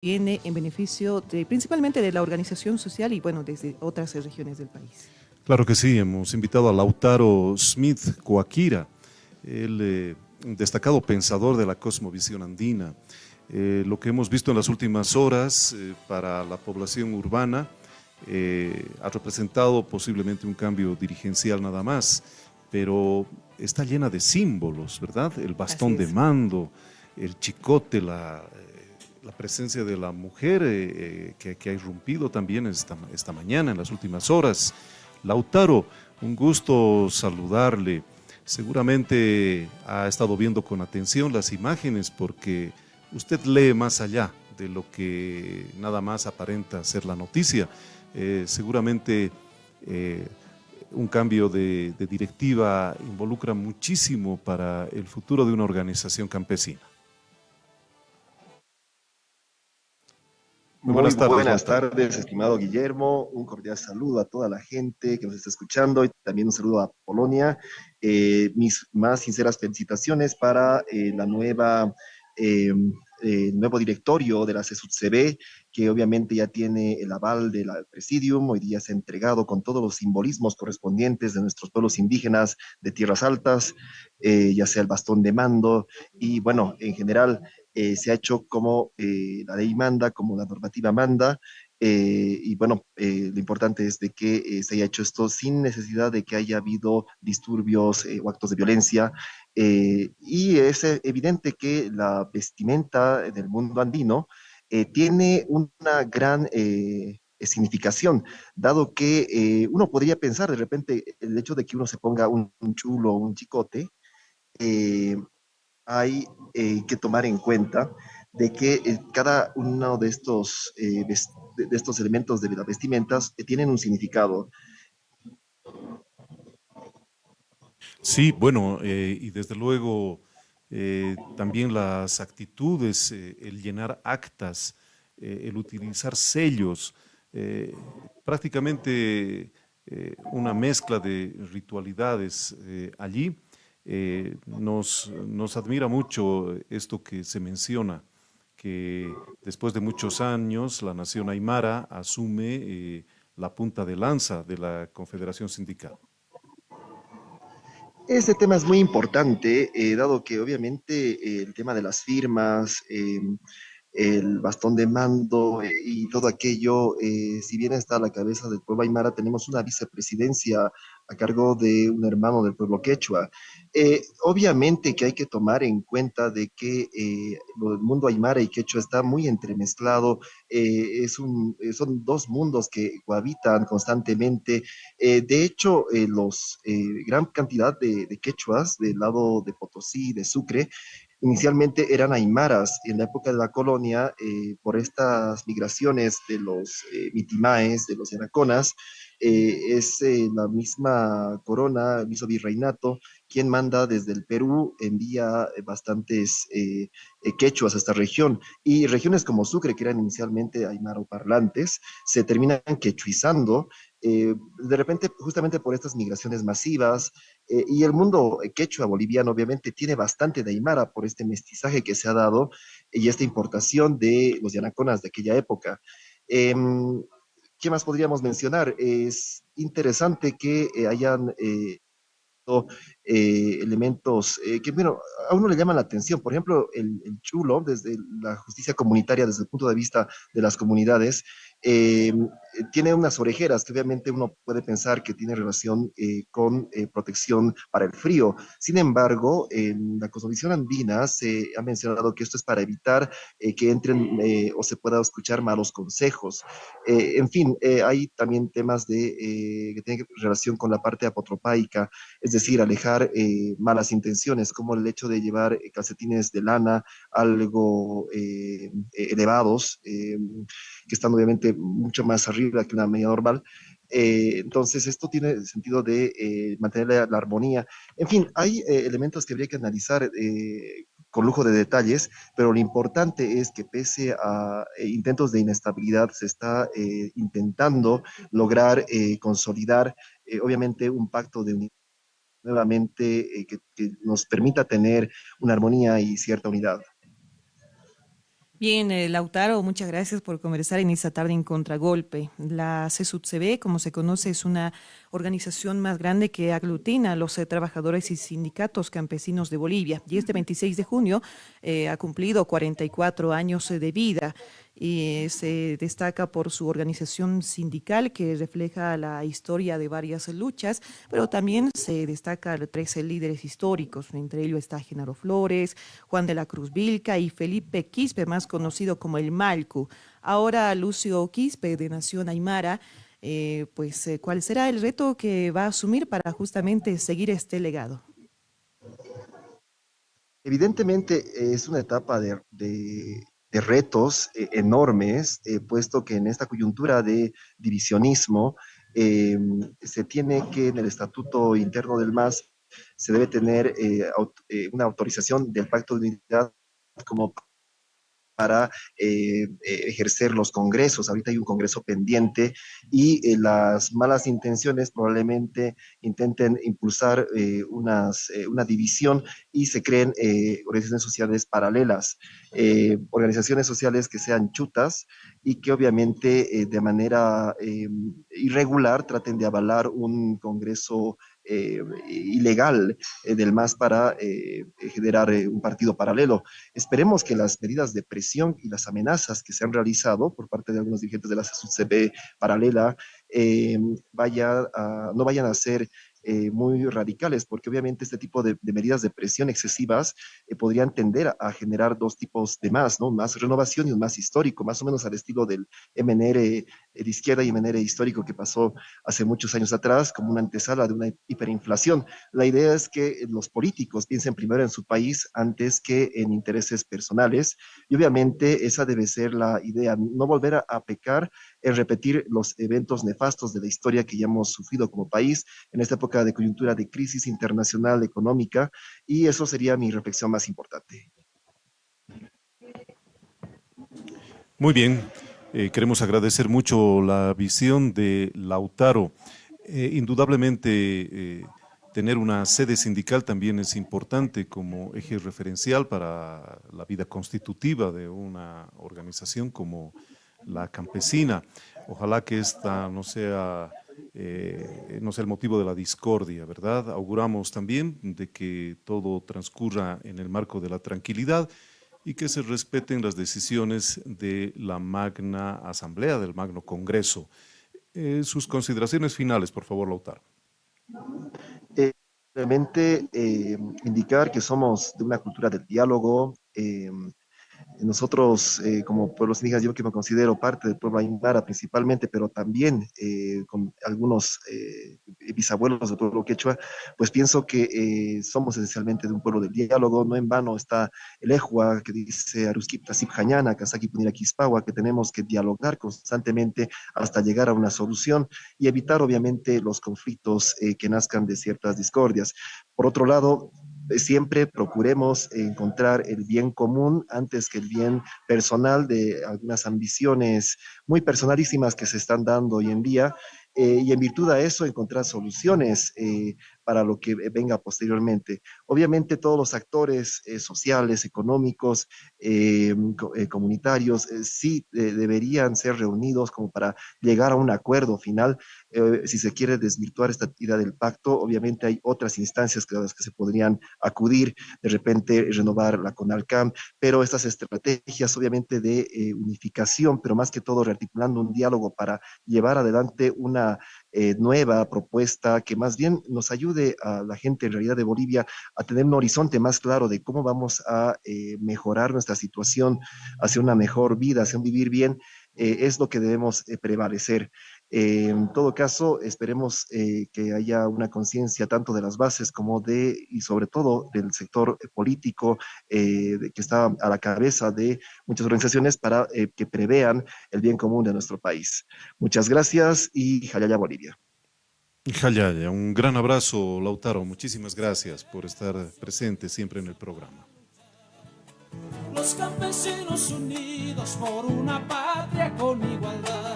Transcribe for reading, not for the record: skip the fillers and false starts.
viene en beneficio principalmente de la organización social y bueno, desde otras regiones del país. Claro que sí, hemos invitado a Lautaro Smith Coaquira, el destacado pensador de la cosmovisión andina. Lo que hemos visto en las últimas horas para la población urbana ha representado posiblemente un cambio dirigencial nada más, pero está llena de símbolos, ¿verdad? El Así bastón de es. mando, el chicote, la presencia de la mujer que ha irrumpido también esta mañana, en las últimas horas. Lautaro, un gusto saludarle. Seguramente ha estado viendo con atención las imágenes porque usted lee más allá de lo que nada más aparenta ser la noticia. Seguramente eh, un cambio de directiva involucra muchísimo para el futuro de una organización campesina. Muy Muy buenas tardes, buenas Lautaro. tardes, estimado Guillermo. Un cordial saludo a toda la gente que nos está escuchando y también un saludo a Polonia. Mis más sinceras felicitaciones para eh, el nuevo directorio de la CSUTCB, que obviamente ya tiene el aval del Presidium. Hoy día se ha entregado con todos los simbolismos correspondientes de nuestros pueblos indígenas de tierras altas, ya sea el bastón de mando y bueno, en general se ha hecho como la ley manda, como la normativa manda, y bueno, lo importante es de que se haya hecho esto sin necesidad de que haya habido disturbios o actos de violencia, y es evidente que la vestimenta del mundo andino tiene una gran significación, dado que uno podría pensar de repente el hecho de que uno se ponga un chulo o un chicote, eh, hay que tomar en cuenta de que cada uno de de estos elementos de las vestimentas tienen un significado. Sí, bueno, y desde luego también las actitudes, el llenar actas, el utilizar sellos, prácticamente una mezcla de ritualidades allí. Nos admira mucho esto que se menciona, que después de muchos años la nación aymara asume la punta de lanza de la Confederación Sindical. Este tema es muy importante, dado que obviamente el tema de las firmas, el bastón de mando y todo aquello, si bien está a la cabeza del pueblo aymara, tenemos una vicepresidencia a cargo de un hermano del pueblo quechua. Obviamente que hay que tomar en cuenta de que el mundo aymara y quechua está muy entremezclado, son dos mundos que cohabitan constantemente. De hecho, gran cantidad de quechuas del lado de Potosí, de Sucre, inicialmente eran aymaras en la época de la colonia, por estas migraciones de los mitimaes, de los yanaconas. Es la misma corona, el mismo virreinato, quien manda desde el Perú, envía bastantes quechuas a esta región. Y regiones como Sucre, que eran inicialmente aymaro-parlantes, se terminan quechuizando de repente, justamente por estas migraciones masivas, y el mundo quechua boliviano obviamente tiene bastante de aymara por este mestizaje que se ha dado y esta importación de los yanaconas de aquella época. ¿Qué más podríamos mencionar? Es interesante que hayan elementos que, bueno, a uno le llaman la atención. Por ejemplo, el chulo, desde la justicia comunitaria, desde el punto de vista de las comunidades, eh, tiene unas orejeras que obviamente uno puede pensar que tiene relación con protección para el frío. Sin embargo, en la cosmovisión andina se ha mencionado que esto es para evitar que entren o se pueda escuchar malos consejos. En fin, hay también temas que tienen relación con la parte apotropaica, es decir, alejar malas intenciones, como el hecho de llevar calcetines de lana algo elevados, que están obviamente mucho más arriba que la media normal. Entonces, esto tiene el sentido de mantener la armonía. En fin, hay elementos que habría que analizar con lujo de detalles, pero lo importante es que pese a intentos de inestabilidad, se está intentando lograr consolidar, obviamente, un pacto de unidad nuevamente que nos permita tener una armonía y cierta unidad. Bien, Lautaro, muchas gracias por conversar en esta tarde en Contragolpe. La CSUTCB, como se conoce, es una organización más grande que aglutina a los trabajadores y sindicatos campesinos de Bolivia. Y este 26 de junio ha cumplido 44 años de vida y se destaca por su organización sindical que refleja la historia de varias luchas, pero también se destaca a 13 líderes históricos, entre ellos está Genaro Flores, Juan de la Cruz Vilca y Felipe Quispe, más conocido como el Malcu. Ahora Lucio Quispe, de Nación Aymara, ¿cuál será el reto que va a asumir para justamente seguir este legado? Evidentemente es una etapa de retos enormes, puesto que en esta coyuntura de divisionismo eh, se tiene que en el estatuto interno del MAS se debe tener una autorización del Pacto de Unidad como para ejercer los congresos. Ahorita hay un congreso pendiente y las malas intenciones probablemente intenten impulsar una división y se creen organizaciones sociales paralelas, organizaciones sociales que sean chutas y que obviamente de manera irregular traten de avalar un congreso ilegal del MAS para generar un partido paralelo. Esperemos que las medidas de presión y las amenazas que se han realizado por parte de algunos dirigentes de la CSUCB paralela no vayan a ser muy radicales, porque obviamente este tipo de medidas de presión excesivas podrían tender a generar dos tipos de más, ¿no? Más renovación y un más histórico, más o menos al estilo del MNR de izquierda y MNR histórico que pasó hace muchos años atrás como una antesala de una hiperinflación. La idea es que los políticos piensen primero en su país antes que en intereses personales y obviamente esa debe ser la idea, no volver a pecar en repetir los eventos nefastos de la historia que ya hemos sufrido como país en esta época de coyuntura de crisis internacional económica y eso sería mi reflexión más importante. Muy bien, queremos agradecer mucho la visión de Lautaro. Indudablemente, tener una sede sindical también es importante como eje referencial para la vida constitutiva de una organización como la campesina. Ojalá que esta no sea el motivo de la discordia, ¿verdad? Auguramos también de que todo transcurra en el marco de la tranquilidad y que se respeten las decisiones de la Magna Asamblea, del Magno Congreso. Sus consideraciones finales, por favor, Lautaro. Realmente indicar que somos de una cultura del diálogo, nosotros, como pueblos indígenas, yo que me considero parte del pueblo aymara principalmente, pero también con algunos bisabuelos del pueblo quechua, pues pienso que somos esencialmente de un pueblo del diálogo. No en vano está el ejua que dice Aruskipta Sipjañana, Kazaki Punira Quispawa, que tenemos que dialogar constantemente hasta llegar a una solución y evitar, obviamente, los conflictos que nazcan de ciertas discordias. Por otro lado, siempre procuremos encontrar el bien común antes que el bien personal de algunas ambiciones muy personalísimas que se están dando hoy en día y en virtud a eso encontrar soluciones para lo que venga posteriormente. Obviamente todos los actores sociales, económicos, comunitarios, sí deberían ser reunidos como para llegar a un acuerdo final. Si se quiere desvirtuar esta idea del pacto, obviamente hay otras instancias a las que se podrían acudir, de repente renovar la CONALCAM, pero estas estrategias obviamente de unificación, pero más que todo rearticulando un diálogo para llevar adelante una nueva propuesta que más bien nos ayude a la gente en realidad de Bolivia a tener un horizonte más claro de cómo vamos a mejorar nuestra situación hacia una mejor vida, hacia un vivir bien, es lo que debemos prevalecer. En todo caso, esperemos que haya una conciencia tanto de las bases como y sobre todo del sector político que está a la cabeza de muchas organizaciones para que prevean el bien común de nuestro país. Muchas gracias y Jalaya Bolivia. Jayaya, un gran abrazo, Lautaro. Muchísimas gracias por estar presente siempre en el programa. Los campesinos unidos por una patria con igualdad.